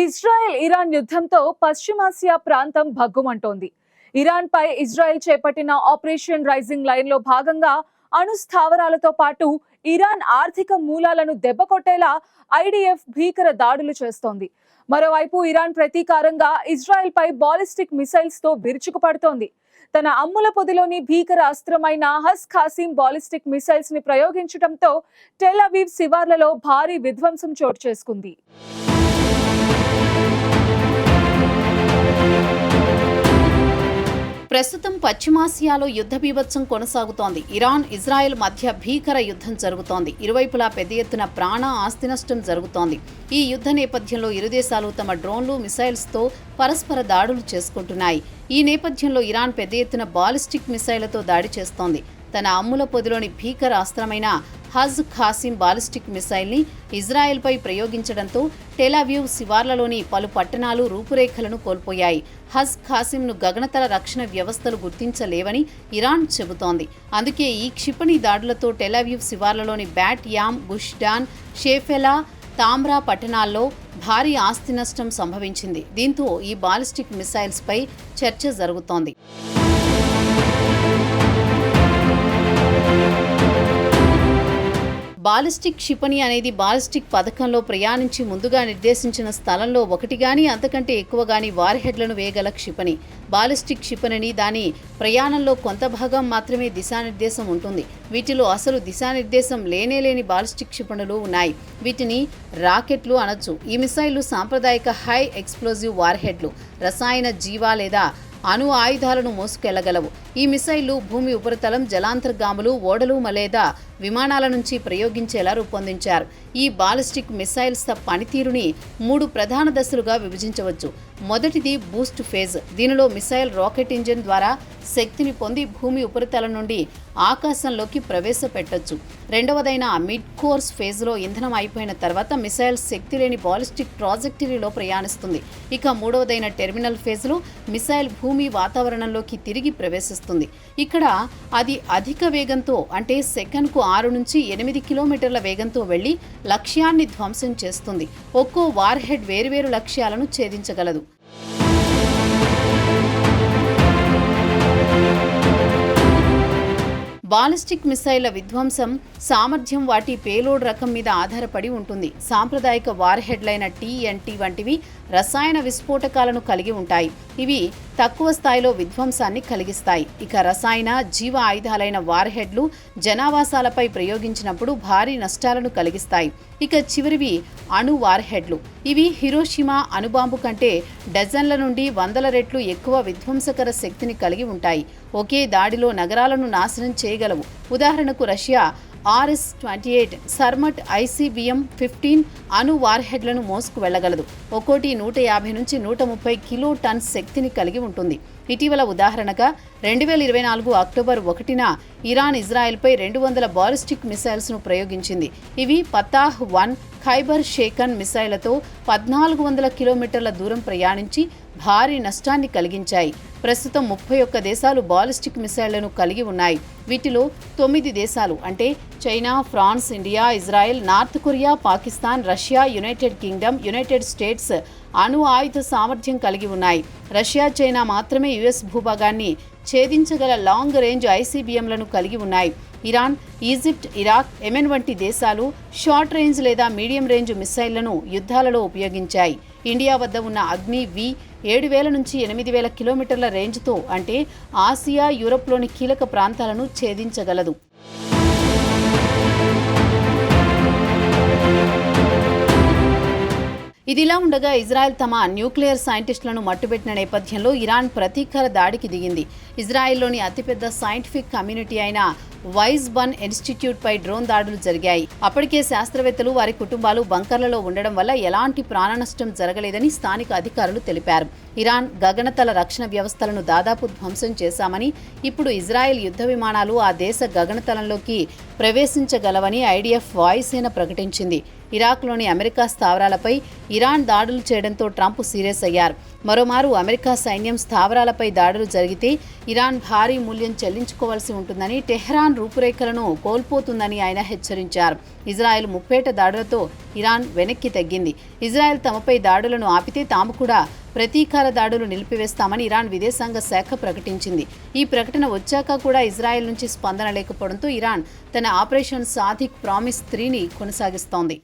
Israel-Iran యుద్ధంతో పశ్చిమాసియా ప్రాంతం భగ్గుమంటోంది. ఇరాన్పై Israel చేపట్టిన ఆపరేషన్ రైజింగ్ లైన్లో భాగంగా అణు స్థావరాలతో పాటు ఇరాన్ ఆర్థిక మూలాలను దెబ్బకొట్టేలా ఐడిఎఫ్ భీకర దాడులు చేస్తోంది. మరోవైపు ఇరాన్ ప్రతీకారంగా ఇజ్రాయెల్పై బాలిస్టిక్ మిసైల్స్ తో విరుచుకుపడుతోంది. తన అమ్ముల పొదిలోని భీకర అస్త్రమైన హజ్ ఖాసిం బాలిస్టిక్ మిసైల్స్ ని ప్రయోగించడంతో టెల్ అవీవ్ శివార్లలో భారీ విధ్వంసం చోటు చేసుకుంది. ప్రస్తుతం పశ్చిమాసియాలో యుద్ధ బీభత్సం కొనసాగుతోంది. ఇరాన్, ఇజ్రాయెల్ మధ్య భీకర యుద్ధం జరుగుతోంది. ఇరువైపులా పెద్ద ఎత్తున ప్రాణ ఆస్తి నష్టం జరుగుతోంది. ఈ యుద్ధ నేపథ్యంలో ఇరు దేశాలు తమ డ్రోన్లు, మిసైల్స్తో పరస్పర దాడులు చేసుకుంటున్నాయి. ఈ నేపథ్యంలో ఇరాన్ పెద్ద ఎత్తున బాలిస్టిక్ మిసైళ్లతో దాడి చేస్తోంది. తన అమ్ముల పొదిలోని భీకర అస్త్రమైన హజ్ ఖాసిం బాలిస్టిక్ మిసైల్ని ఇజ్రాయెల్పై ప్రయోగించడంతో టెల్ అవీవ్ శివార్లలోని పలు పట్టణాలు రూపురేఖలను కోల్పోయాయి. హజ్ ఖాసింను గగనతల రక్షణ వ్యవస్థలు గుర్తించలేవని ఇరాన్ చెబుతోంది. అందుకే ఈ క్షిపణి దాడులతో టెల్ అవీవ్ శివార్లలోని బ్యాట్ యామ్, గుష్డాన్, షేఫెలా, తామ్రా పట్టణాల్లో భారీ ఆస్తి నష్టం సంభవించింది. దీంతో ఈ బాలిస్టిక్ మిసైల్స్పై చర్చ జరుగుతోంది. బాలిస్టిక్ క్షిపణి అనేది బాలిస్టిక్ పథకంలో ప్రయాణించి ముందుగా నిర్దేశించిన స్థలంలో ఒకటి గాని అంతకంటే ఎక్కువ గాని వార్ హెడ్లను వేయగల క్షిపణి. బాలిస్టిక్ క్షిపణిని దాని ప్రయాణంలో కొంత భాగం మాత్రమే దిశానిర్దేశం ఉంటుంది. వీటిలో అసలు దిశానిర్దేశం లేని బాలిస్టిక్ క్షిపణులు ఉన్నాయి. వీటిని రాకెట్లు అనొచ్చు. ఈ మిసైళ్లు సాంప్రదాయిక హై ఎక్స్ప్లోజివ్ వార్ హెడ్లు, రసాయన, జీవ లేదా అణు ఆయుధాలను మోసుకెళ్లగలవు. ఈ మిసైళ్లు భూమి ఉపరితలం, జలాంతర్గాములు, ఓడలు లేదా విమానాల నుంచి ప్రయోగించేలా రూపొందించారు. ఈ బాలిస్టిక్ మిసైల్స్ పనితీరుని 3 ప్రధాన దశలుగా విభజించవచ్చు. మొదటిది బూస్ట్ ఫేజ్. దీనిలో మిసైల్ రాకెట్ ఇంజిన్ ద్వారా శక్తిని పొంది భూమి ఉపరితలం నుండి ఆకాశంలోకి ప్రవేశపెట్టొచ్చు. రెండవదైన మిడ్ కోర్స్ ఫేజ్లో ఇంధనం అయిపోయిన తర్వాత మిసైల్ శక్తి లేని బాలిస్టిక్ ట్రాజెక్టరీలో ప్రయాణిస్తుంది. ఇక మూడవదైన టెర్మినల్ ఫేజ్లో మిసైల్ భూమి వాతావరణంలోకి తిరిగి ప్రవేశిస్తుంది. ఇక్కడ అది అధిక వేగంతో, అంటే సెకన్కు 6 నుంచి 8 కిలోమీటర్ల వేగంతో వెళ్లి లక్ష్యాన్ని ధ్వంసం చేస్తుంది. ఒక్కో వార్ హెడ్ వేరువేరు లక్ష్యాలను ఛేదించగలదు. బాలిస్టిక్ మిసైళ్ల విధ్వంసం సామర్థ్యం వాటి పేలోడ్ రకం మీద ఆధారపడి ఉంటుంది. సాంప్రదాయిక వార్ హెడ్లైన TNT వంటివి రసాయన విస్ఫోటకాలను కలిగి ఉంటాయి. ఇవి తక్కువ స్థాయిలో విధ్వంసాన్ని కలిగిస్తాయి. ఇక రసాయన, జీవ ఆయుధాలైన వార్ హెడ్లు జనావాసాలపై ప్రయోగించినప్పుడు భారీ నష్టాలను కలిగిస్తాయి. ఇక చివరివి అణు వార్ హెడ్లు. ఇవి హిరోషిమా అణుబాంబు కంటే డజన్ల నుండి వందల రెట్లు ఎక్కువ విధ్వంసకర శక్తిని కలిగి ఉంటాయి. ఒకే దాడిలో నగరాలను నాశనం చేయగలవు. ఉదాహరణకు రష్యా RS-28 సర్మట్ ICBM-15 అణు వార్ హెడ్లను మోసుకు వెళ్లగలదు. ఒక్కోటి 150 నుంచి 130 కిలో టన్ శక్తిని కలిగి ఉంటుంది. ఇటీవల ఉదాహరణగా 2024 అక్టోబర్ 1న ఇరాన్ ఇజ్రాయెల్పై 200 బాలిస్టిక్ మిసైల్స్ను ప్రయోగించింది. ఇవి ఫతాహ్ 1 ఖైబర్ షేకన్ మిసైళ్లతో 1400 కిలోమీటర్ల దూరం ప్రయాణించి భారీ నష్టాన్ని కలిగించాయి. ప్రస్తుతం 31 దేశాలు బాలిస్టిక్ మిసైళ్లను కలిగి ఉన్నాయి. వీటిలో 9 దేశాలు అంటే China, France, India, Israel, North Korea, Pakistan, Russia, United Kingdom, United States అణు ఆయుధ సామర్థ్యం కలిగి ఉన్నాయి. రష్యా, చైనా మాత్రమే US భూభాగాన్ని ఛేదించగల లాంగ్ రేంజ్ ICBMలను కలిగి ఉన్నాయి. ఇరాన్, ఈజిప్ట్, ఇరాక్, యెమెన్ వంటి దేశాలు షార్ట్ రేంజ్ లేదా మీడియం రేంజ్ మిసైళ్లను యుద్ధాలలో ఉపయోగించాయి. ఇండియా వద్ద ఉన్న అగ్ని V 7000 నుంచి 8000 కిలోమీటర్ల రేంజ్తో, అంటే ఆసియా, యూరప్లోని కీలక ప్రాంతాలను ఛేదించగలదు. ఇదిలా ఉండగా ఇజ్రాయెల్ తమ న్యూక్లియర్ సైంటిస్టులను మట్టుబెట్టిన నేపథ్యంలో ఇరాన్ ప్రతీకార దాడికి దిగింది. ఇజ్రాయెల్లోని అతిపెద్ద సైంటిఫిక్ కమ్యూనిటీ అయిన వైజ్బన్ ఇన్స్టిట్యూట్ పై డ్రోన్ దాడులు జరిగాయి. అప్పటికే శాస్త్రవేత్తలు, వారి కుటుంబాలు బంకర్లలో ఉండడం వల్ల ఎలాంటి ప్రాణ నష్టం జరగలేదని స్థానిక అధికారులు తెలిపారు. ఇరాన్ గగనతల రక్షణ వ్యవస్థలను దాదాపు ధ్వంసం చేశామని, ఇప్పుడు ఇజ్రాయెల్ యుద్ధ విమానాలు ఆ దేశ గగనతలంలోకి ప్రవేశించగలవని IDF వాయుసేన ప్రకటించింది. ఇరాక్లోని అమెరికా స్థావరాలపై ఇరాన్ దాడులు చేయడంతో ట్రంప్ సీరియస్ అయ్యారు. మరోమారు అమెరికా సైన్యం స్థావరాలపై దాడులు జరిగితే ఇరాన్ భారీ మూల్యం చెల్లించుకోవాల్సి ఉంటుందని, టెహ్రాన్ రూపురేఖలను కోల్పోతుందని ఆయన హెచ్చరించారు. ఇజ్రాయెల్ ముప్పేట దాడులతో ఇరాన్ వెనక్కి తగ్గింది. ఇజ్రాయెల్ తమపై దాడులను ఆపితే తాము కూడా ప్రతీకార దాడులు నిలిపివేస్తామని ఇరాన్ విదేశాంగ శాఖ ప్రకటించింది. ఈ ప్రకటన వచ్చాక కూడా ఇజ్రాయెల్ నుంచి స్పందన లేకపోవడంతో ఇరాన్ తన ఆపరేషన్ సాదిక్ ప్రామిస్ 3ని కొనసాగిస్తోంది.